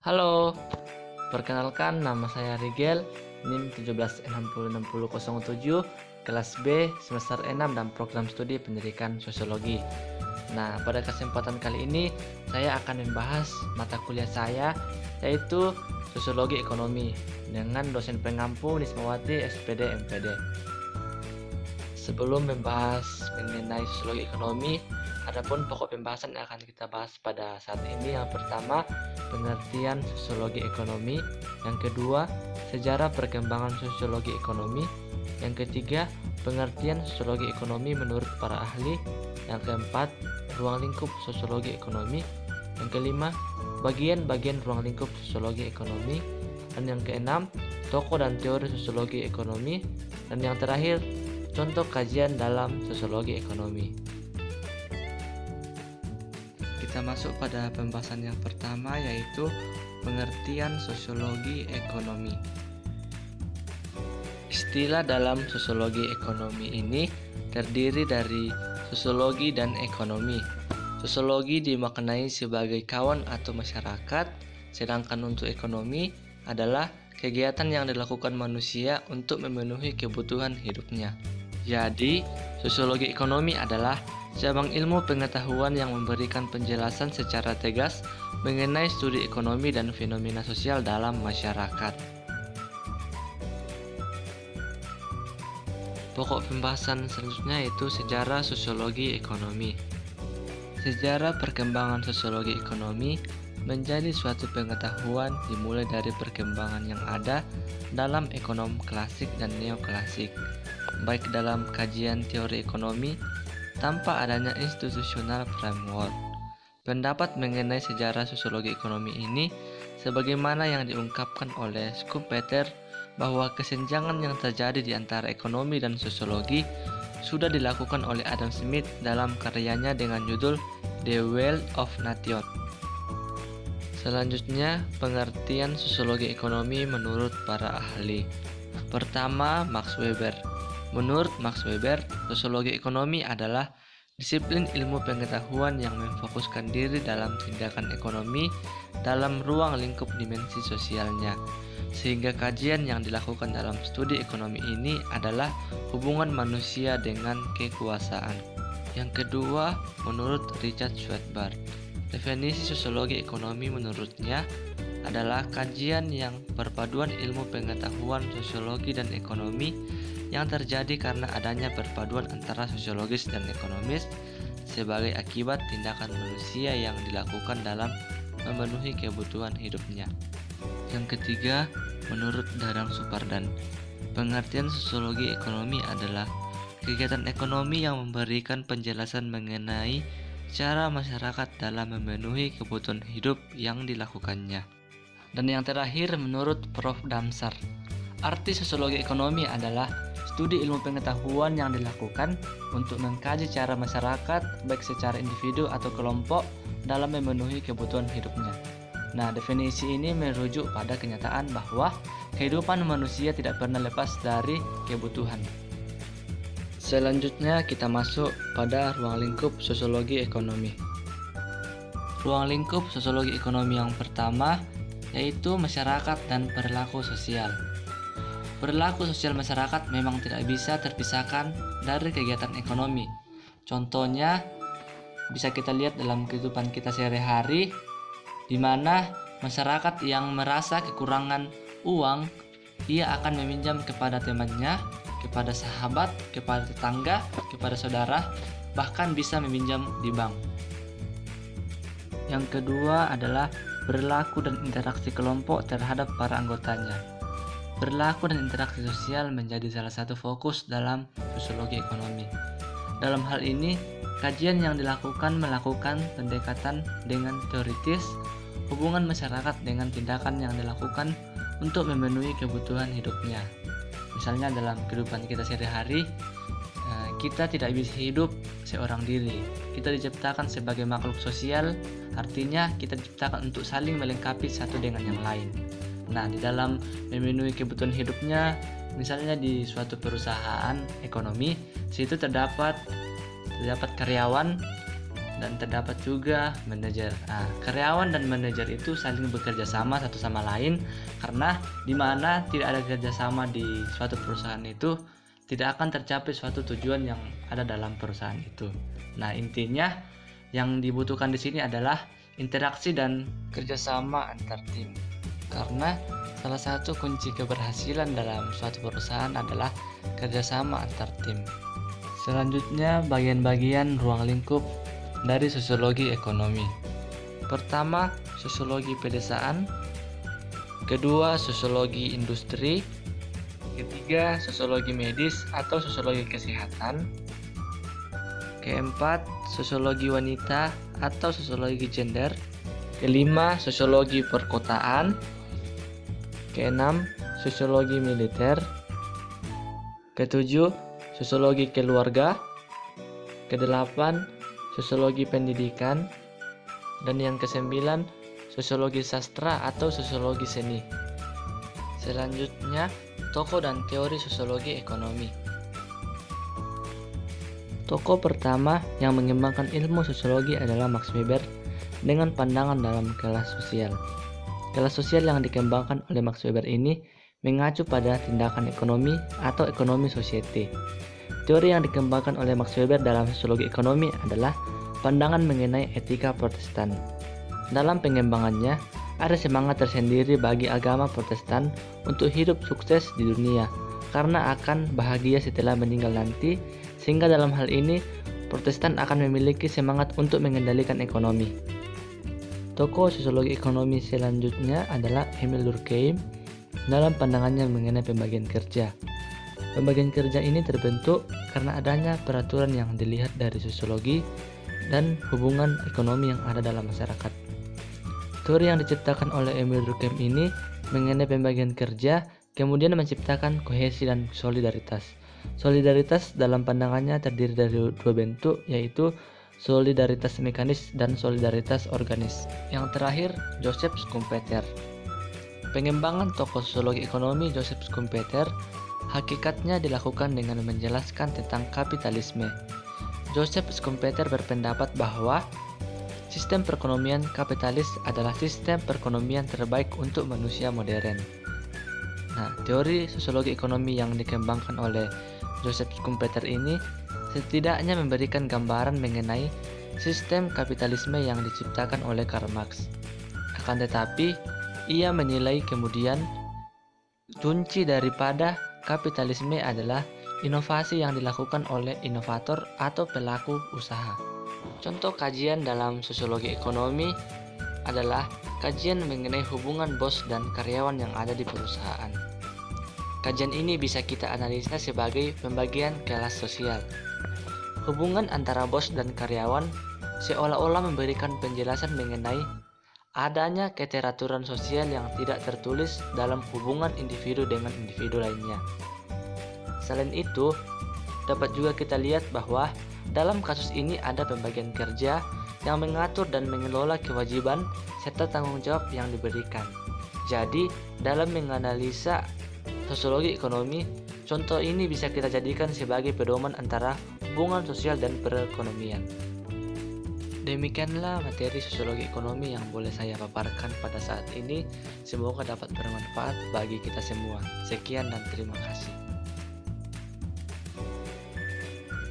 Halo, perkenalkan nama saya Rigel, NIM 17606007, kelas B, semester 6 dan program studi pendidikan sosiologi. Nah, pada kesempatan kali ini saya akan membahas mata kuliah saya, yaitu Sosiologi Ekonomi dengan dosen pengampu Nismawati SPD MPD. Sebelum membahas mengenai sosiologi ekonomi, adapun pokok pembahasan yang akan kita bahas pada saat ini, yang pertama, pengertian sosiologi ekonomi, yang kedua, sejarah perkembangan sosiologi ekonomi, yang ketiga, pengertian sosiologi ekonomi menurut para ahli, yang keempat, ruang lingkup sosiologi ekonomi, yang kelima, bagian-bagian ruang lingkup sosiologi ekonomi, dan yang keenam, tokoh dan teori sosiologi ekonomi, dan yang terakhir, contoh kajian dalam sosiologi ekonomi. Kita masuk pada pembahasan yang pertama, yaitu pengertian sosiologi ekonomi. Istilah dalam sosiologi ekonomi ini terdiri dari sosiologi dan ekonomi. Sosiologi dimaknai sebagai kawan atau masyarakat, sedangkan untuk ekonomi adalah kegiatan yang dilakukan manusia untuk memenuhi kebutuhan hidupnya. Jadi, sosiologi ekonomi adalah cabang ilmu pengetahuan yang memberikan penjelasan secara tegas mengenai studi ekonomi dan fenomena sosial dalam masyarakat. Pokok pembahasan selanjutnya yaitu sejarah sosiologi ekonomi. Sejarah perkembangan sosiologi ekonomi menjadi suatu pengetahuan dimulai dari perkembangan yang ada dalam ekonomi klasik dan neoklasik, baik dalam kajian teori ekonomi tanpa adanya institutional framework. Pendapat mengenai sejarah sosiologi ekonomi ini sebagaimana yang diungkapkan oleh Schumpeter bahwa kesenjangan yang terjadi di antara ekonomi dan sosiologi sudah dilakukan oleh Adam Smith dalam karyanya dengan judul The Wealth of Nation. Selanjutnya, pengertian sosiologi ekonomi menurut para ahli. Pertama, Max Weber. Menurut Max Weber, sosiologi ekonomi adalah disiplin ilmu pengetahuan yang memfokuskan diri dalam tindakan ekonomi dalam ruang lingkup dimensi sosialnya, sehingga kajian yang dilakukan dalam studi ekonomi ini adalah hubungan manusia dengan kekuasaan. Yang kedua, menurut Richard Schwartzberg, definisi sosiologi ekonomi menurutnya adalah kajian yang perpaduan ilmu pengetahuan sosiologi dan ekonomi yang terjadi karena adanya perpaduan antara sosiologis dan ekonomis sebagai akibat tindakan manusia yang dilakukan dalam memenuhi kebutuhan hidupnya. Yang ketiga, menurut Dadang Supardan, pengertian sosiologi ekonomi adalah kegiatan ekonomi yang memberikan penjelasan mengenai cara masyarakat dalam memenuhi kebutuhan hidup yang dilakukannya. Dan yang terakhir, menurut Prof. Damsar, arti sosiologi ekonomi adalah studi ilmu pengetahuan yang dilakukan untuk mengkaji cara masyarakat baik secara individu atau kelompok dalam memenuhi kebutuhan hidupnya. Nah, definisi ini merujuk pada kenyataan bahwa kehidupan manusia tidak pernah lepas dari kebutuhan. Selanjutnya kita masuk pada ruang lingkup sosiologi ekonomi. Ruang lingkup sosiologi ekonomi yang pertama yaitu masyarakat dan perilaku sosial. Perilaku sosial masyarakat memang tidak bisa terpisahkan dari kegiatan ekonomi. Contohnya bisa kita lihat dalam kehidupan kita sehari-hari, di mana masyarakat yang merasa kekurangan uang, ia akan meminjam kepada temannya, kepada sahabat, kepada tetangga, kepada saudara, bahkan bisa meminjam di bank. Yang kedua adalah perilaku dan interaksi kelompok terhadap para anggotanya. Perilaku dan interaksi sosial menjadi salah satu fokus dalam sosiologi ekonomi. Dalam hal ini, kajian yang dilakukan melakukan pendekatan dengan teoritis hubungan masyarakat dengan tindakan yang dilakukan untuk memenuhi kebutuhan hidupnya. Misalnya dalam kehidupan kita sehari-hari, kita tidak bisa hidup seorang diri. Kita diciptakan sebagai makhluk sosial, artinya kita diciptakan untuk saling melengkapi satu dengan yang lain. Nah, di dalam memenuhi kebutuhan hidupnya, misalnya di suatu perusahaan ekonomi, situ terdapat karyawan dan terdapat juga manajer. Nah, karyawan dan manajer itu saling bekerja sama satu sama lain, karena di mana tidak ada kerjasama di suatu perusahaan itu tidak akan tercapai suatu tujuan yang ada dalam perusahaan itu. Nah, intinya yang dibutuhkan di sini adalah interaksi dan kerjasama antar tim. Karena salah satu kunci keberhasilan dalam suatu perusahaan adalah kerjasama antar tim. Selanjutnya, bagian-bagian ruang lingkup dari sosiologi ekonomi. Pertama, sosiologi pedesaan. Kedua, sosiologi industri. Ketiga, sosiologi medis atau sosiologi kesehatan. Keempat, sosiologi wanita atau sosiologi gender. Kelima, sosiologi perkotaan. Keenam, sosiologi militer. Ketujuh, sosiologi keluarga. Kedelapan, sosiologi pendidikan. Dan yang kesembilan, sosiologi sastra atau sosiologi seni. Selanjutnya, tokoh dan teori sosiologi ekonomi. Tokoh pertama yang mengembangkan ilmu sosiologi adalah Max Weber dengan pandangan dalam kelas sosial. Kelas sosial yang dikembangkan oleh Max Weber ini mengacu pada tindakan ekonomi atau ekonomi society. Teori yang dikembangkan oleh Max Weber dalam sosiologi ekonomi adalah pandangan mengenai etika Protestan. Dalam pengembangannya, ada semangat tersendiri bagi agama Protestan untuk hidup sukses di dunia karena akan bahagia setelah meninggal nanti, sehingga dalam hal ini Protestan akan memiliki semangat untuk mengendalikan ekonomi. Tokoh sosiologi ekonomi selanjutnya adalah Emil Durkheim dalam pandangannya mengenai pembagian kerja. Pembagian kerja ini terbentuk karena adanya peraturan yang dilihat dari sosiologi dan hubungan ekonomi yang ada dalam masyarakat. Teori yang diciptakan oleh Emil Durkheim ini mengenai pembagian kerja kemudian menciptakan kohesi dan solidaritas. Solidaritas dalam pandangannya terdiri dari dua bentuk, yaitu solidaritas mekanis dan solidaritas organis. Yang terakhir, Joseph Schumpeter. Pengembangan tokoh sosiologi ekonomi Joseph Schumpeter hakikatnya dilakukan dengan menjelaskan tentang kapitalisme. Joseph Schumpeter berpendapat bahwa sistem perekonomian kapitalis adalah sistem perekonomian terbaik untuk manusia modern. Nah, teori sosiologi ekonomi yang dikembangkan oleh Joseph Schumpeter ini setidaknya memberikan gambaran mengenai sistem kapitalisme yang diciptakan oleh Karl Marx. Akan tetapi, ia menilai kemudian kunci daripada kapitalisme adalah inovasi yang dilakukan oleh inovator atau pelaku usaha. Contoh kajian dalam sosiologi ekonomi adalah kajian mengenai hubungan bos dan karyawan yang ada di perusahaan. Kajian ini bisa kita analisa sebagai pembagian kelas sosial. Hubungan antara bos dan karyawan seolah-olah memberikan penjelasan mengenai adanya keteraturan sosial yang tidak tertulis dalam hubungan individu dengan individu lainnya. Selain itu, dapat juga kita lihat bahwa dalam kasus ini ada pembagian kerja yang mengatur dan mengelola kewajiban serta tanggung jawab yang diberikan. Jadi, dalam menganalisa sosiologi ekonomi, contoh ini bisa kita jadikan sebagai pedoman antara hubungan sosial dan perekonomian. Demikianlah materi sosiologi ekonomi yang boleh saya paparkan pada saat ini. Semoga dapat bermanfaat bagi kita semua. Sekian dan terima kasih.